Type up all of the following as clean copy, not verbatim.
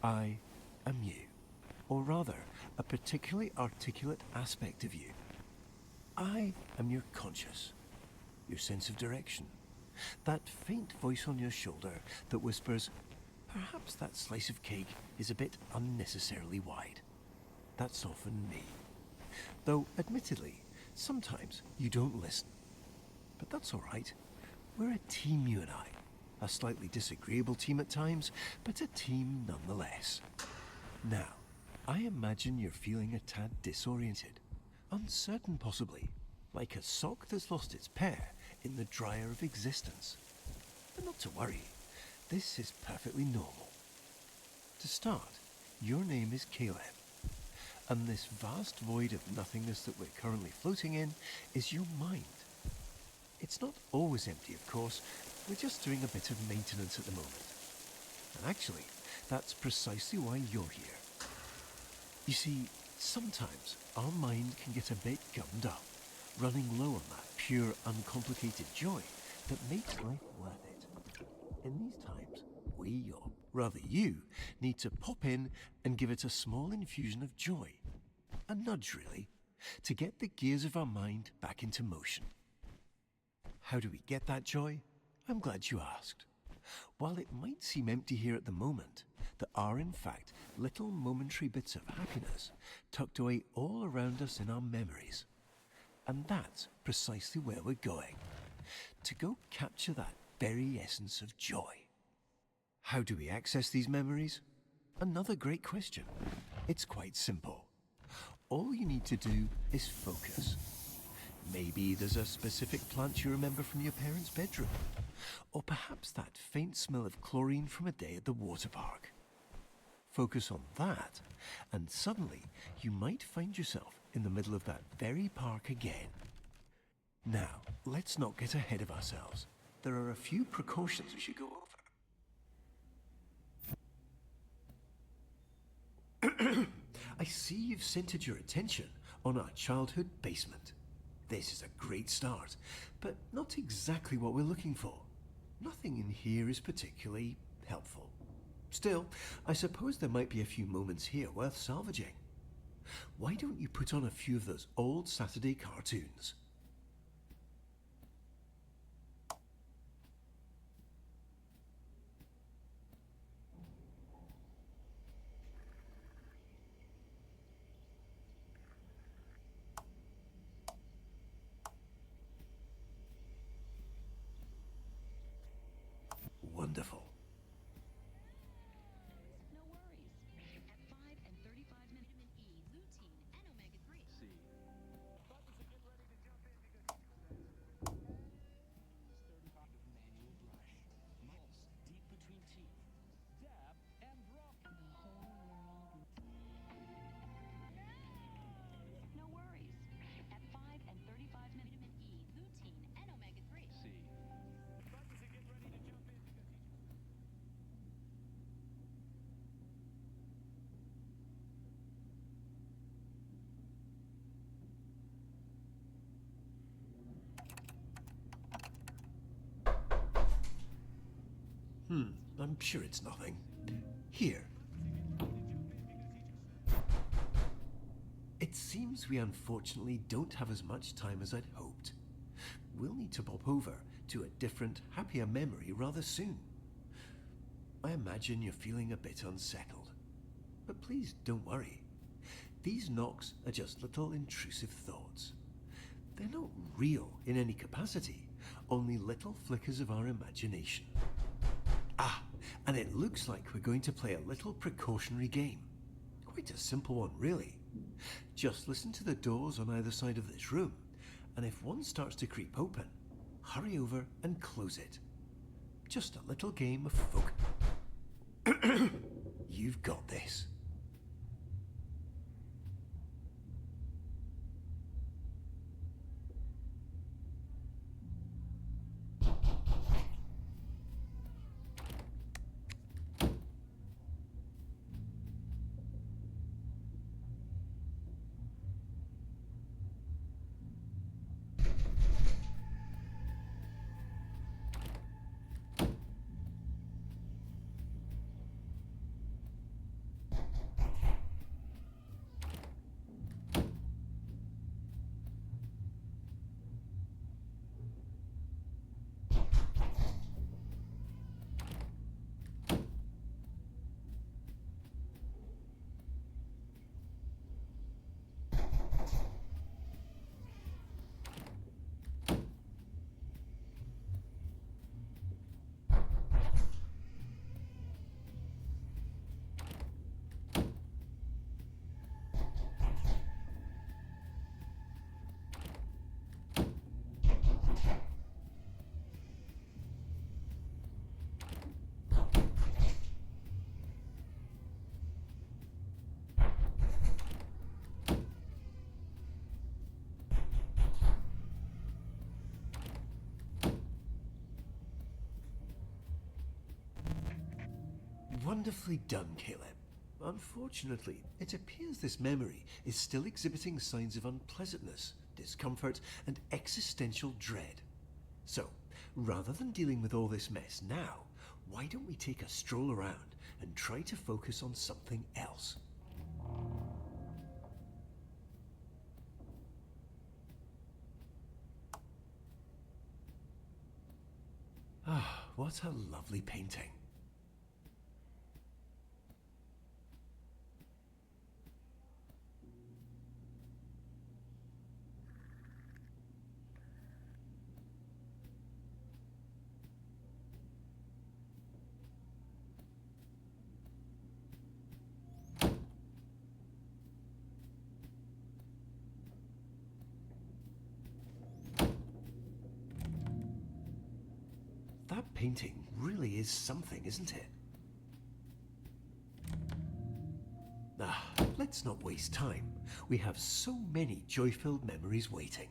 I am you, or rather, a particularly articulate aspect of you. I am your conscious, your sense of direction, that faint voice on your shoulder that whispers, perhaps that slice of cake is a bit unnecessarily wide. That's often me. Though, admittedly, sometimes you don't listen. But that's all right. We're a team, you and I. A slightly disagreeable team at times, but a team nonetheless. Now, I imagine you're feeling a tad disoriented, uncertain possibly, like a sock that's lost its pair in the dryer of existence. But not to worry, this is perfectly normal. To start, your name is Caleb, and this vast void of nothingness that we're currently floating in is your mind. It's not always empty, of course. We're just doing a bit of maintenance at the moment. And actually, that's precisely why you're here. You see, sometimes our mind can get a bit gummed up, running low on that pure, uncomplicated joy that makes life worth it. In these times, we, or rather you, need to pop in and give it a small infusion of joy. A nudge, really, to get the gears of our mind back into motion. How do we get that joy? I'm glad you asked. While it might seem empty here at the moment, there are in fact little momentary bits of happiness tucked away all around us in our memories. And that's precisely where we're going. To go capture that very essence of joy. How do we access these memories? Another great question. It's quite simple. All you need to do is focus. Maybe there's a specific plant you remember from your parents' bedroom. Or perhaps that faint smell of chlorine from a day at the water park. Focus on that, and suddenly you might find yourself in the middle of that very park again. Now, let's not get ahead of ourselves. There are a few precautions we should go over. I see you've centered your attention on our childhood basement. This is a great start, but not exactly what we're looking for. Nothing in here is particularly helpful. Still, I suppose there might be a few moments here worth salvaging. Why don't you put on a few of those old Saturday cartoons? Wonderful. No worries. At 5 and 35 vitamin E, lutein, and omega-3. C. Buttons to get ready to jump in because it's 35 of manual brush. Pulse deep between teeth. Dab and drop. The whole world. No worries. At 5 and 35 vitamin E, lutein, and omega-3. C. Buttons to get ready to jump in because I'm sure it's nothing. Here. It seems we unfortunately don't have as much time as I'd hoped. We'll need to pop over to a different, happier memory rather soon. I imagine you're feeling a bit unsettled. But please don't worry. These knocks are just little intrusive thoughts. They're not real in any capacity, only little flickers of our imagination. Ah, and it looks like we're going to play a little precautionary game. Quite a simple one, really. Just listen to the doors on either side of this room, and if one starts to creep open, hurry over and close it. Just a little game of focus. You've got this. Wonderfully done, Caleb. Unfortunately, it appears this memory is still exhibiting signs of unpleasantness, discomfort, and existential dread. So, rather than dealing with all this mess now, why don't we take a stroll around and try to focus on something else? Ah, what a lovely painting. That painting really is something, isn't it? Ah, let's not waste time. We have so many joy-filled memories waiting.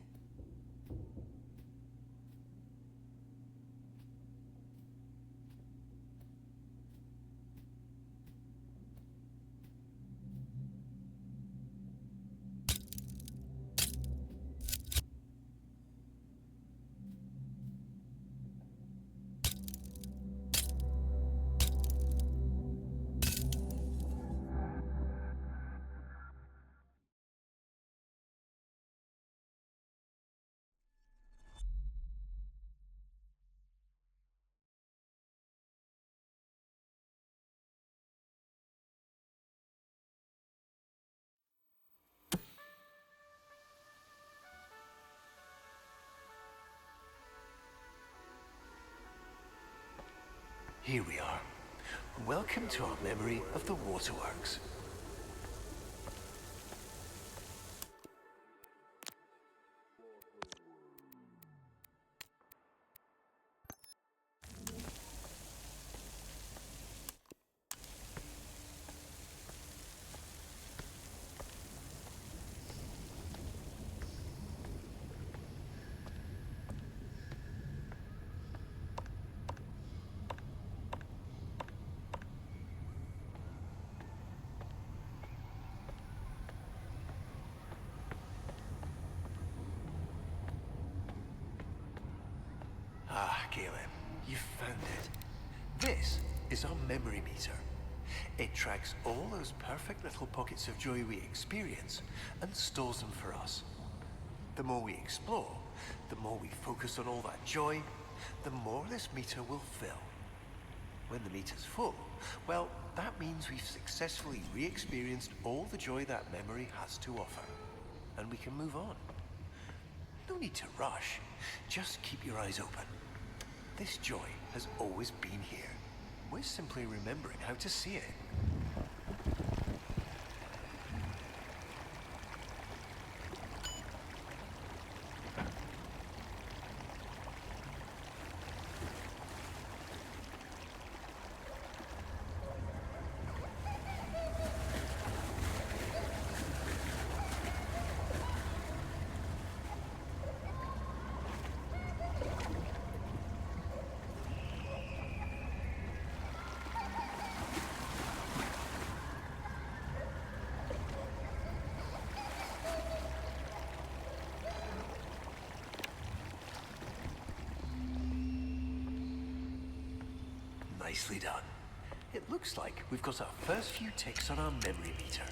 Here we are. Welcome to our memory of the waterworks. Ah, Caleb, you found it. This is our memory meter. It tracks all those perfect little pockets of joy we experience and stores them for us. The more we explore, the more we focus on all that joy, the more this meter will fill. When the meter's full, well, that means we've successfully re-experienced all the joy that memory has to offer. And we can move on. No need to rush. Just keep your eyes open. This joy has always been here. We're simply remembering how to see it. Nicely done. It looks like we've got our first few ticks on our memory meter.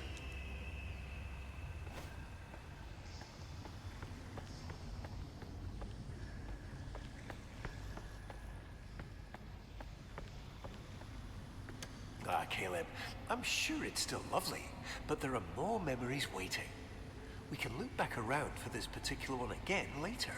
Ah, Caleb, I'm sure it's still lovely, but there are more memories waiting. We can loop back around for this particular one again later.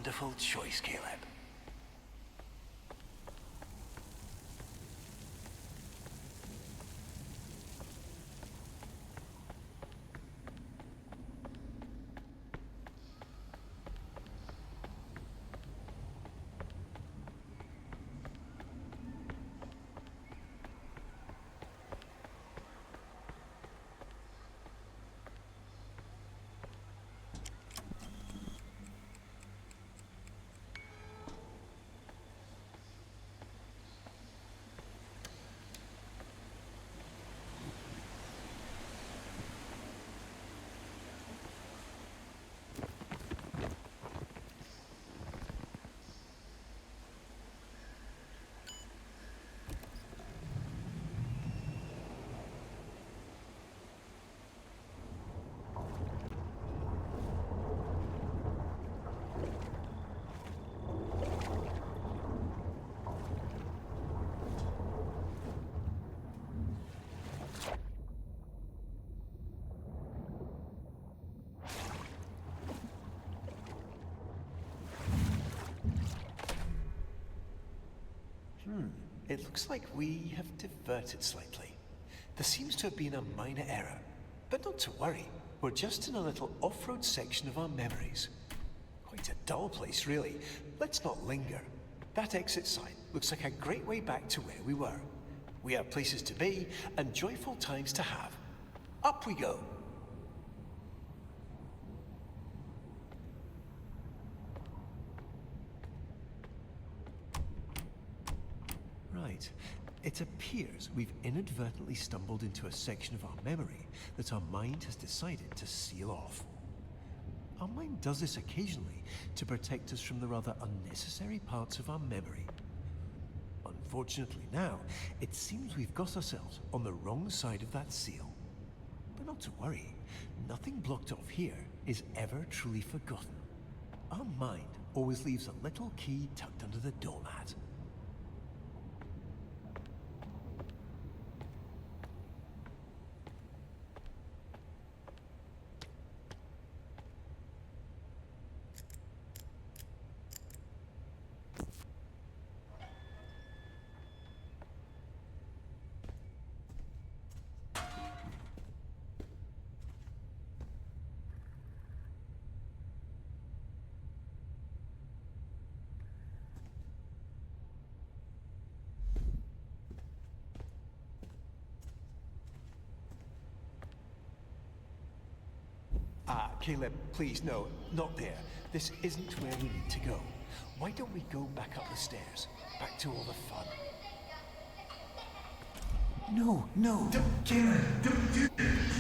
wonderful choice, Caleb. It looks like we have diverted slightly. There seems to have been a minor error, but not to worry. We're just in a little off-road section of our memories. Quite a dull place, really. Let's not linger. That exit sign looks like a great way back to where we were. We have places to be and joyful times to have. Up we go. Right. It appears we've inadvertently stumbled into a section of our memory that our mind has decided to seal off. Our mind does this occasionally to protect us from the rather unnecessary parts of our memory. Unfortunately now, it seems we've got ourselves on the wrong side of that seal. But not to worry, nothing blocked off here is ever truly forgotten. Our mind always leaves a little key tucked under the doormat. Caleb, please, no, not there. This isn't where we need to go. Why don't we go back up the stairs? Back to all the fun. No, Caleb, don't do that.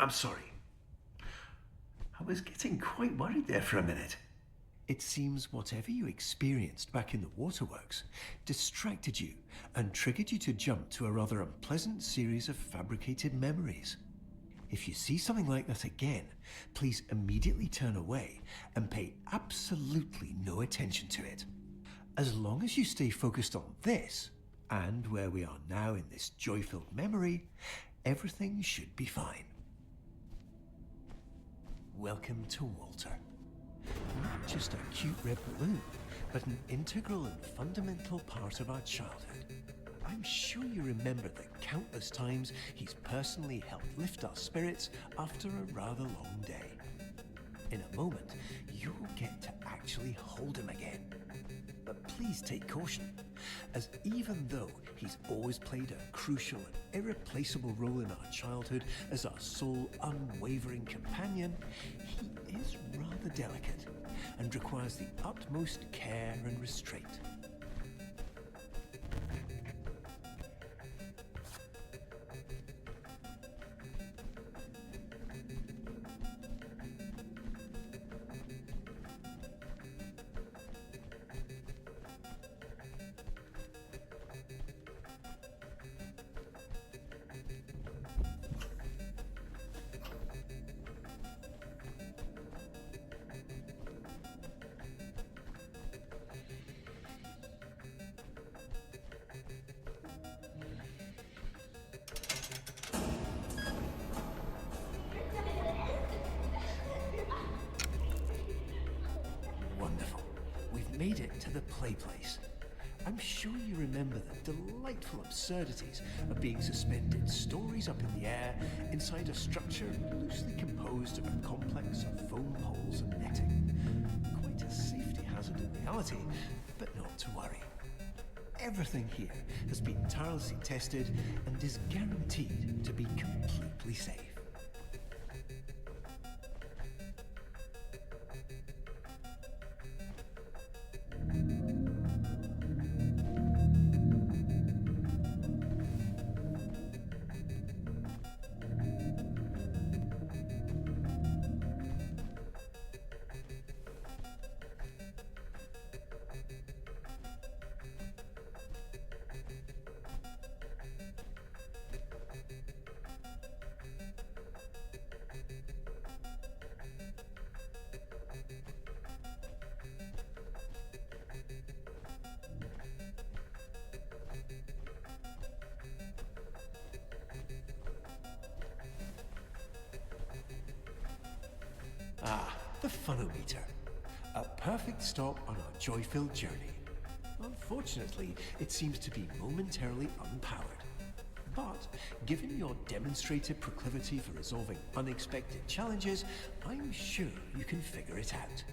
I'm sorry. I was getting quite worried there for a minute. It seems whatever you experienced back in the waterworks distracted you and triggered you to jump to a rather unpleasant series of fabricated memories. If you see something like that again, please immediately turn away and pay absolutely no attention to it. As long as you stay focused on this, and where we are now in this joy-filled memory, everything should be fine. Welcome to Walter. Not just a cute red balloon, but an integral and fundamental part of our childhood. I'm sure you remember the countless times he's personally helped lift our spirits after a rather long day. In a moment, you'll get to actually hold him again. But please take caution, as even though he's always played a crucial and irreplaceable role in our childhood as our sole unwavering companion, he is rather delicate and requires the utmost care and restraint. Wonderful. We've made it to the play place. I'm sure you remember the delightful absurdities of being suspended stories up in the air inside a structure loosely composed of a complex of foam poles and netting. Quite a safety hazard in reality, but not to worry. Everything here has been tirelessly tested and is guaranteed to be completely safe. Ah, the funometer. A perfect stop on our joy-filled journey. Unfortunately, it seems to be momentarily unpowered. But, given your demonstrated proclivity for resolving unexpected challenges, I'm sure you can figure it out.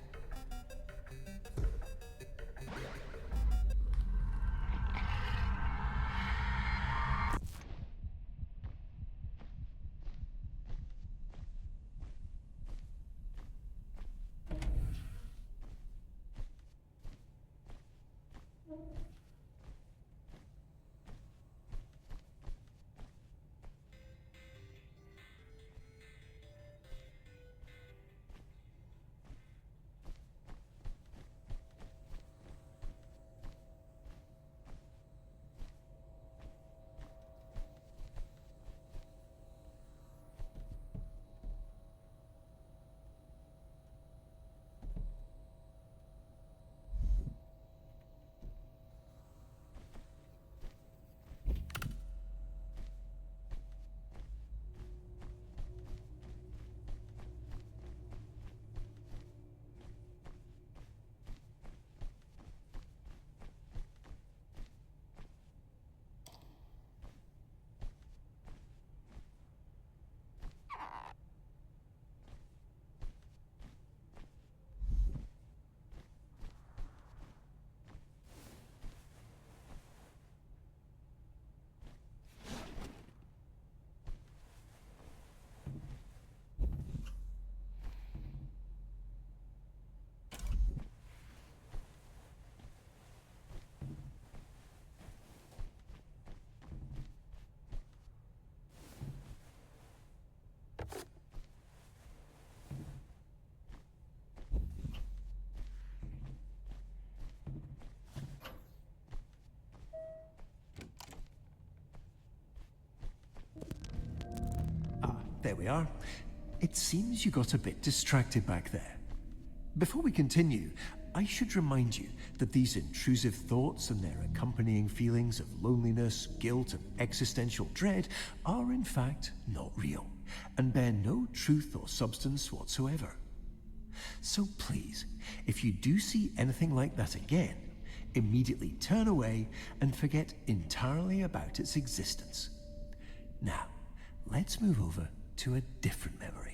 there we are. It seems you got a bit distracted back there. Before we continue, I should remind you that these intrusive thoughts and their accompanying feelings of loneliness, guilt, and existential dread are in fact not real, and bear no truth or substance whatsoever. So please, if you do see anything like that again, immediately turn away and forget entirely about its existence. Now, let's move over to a different memory.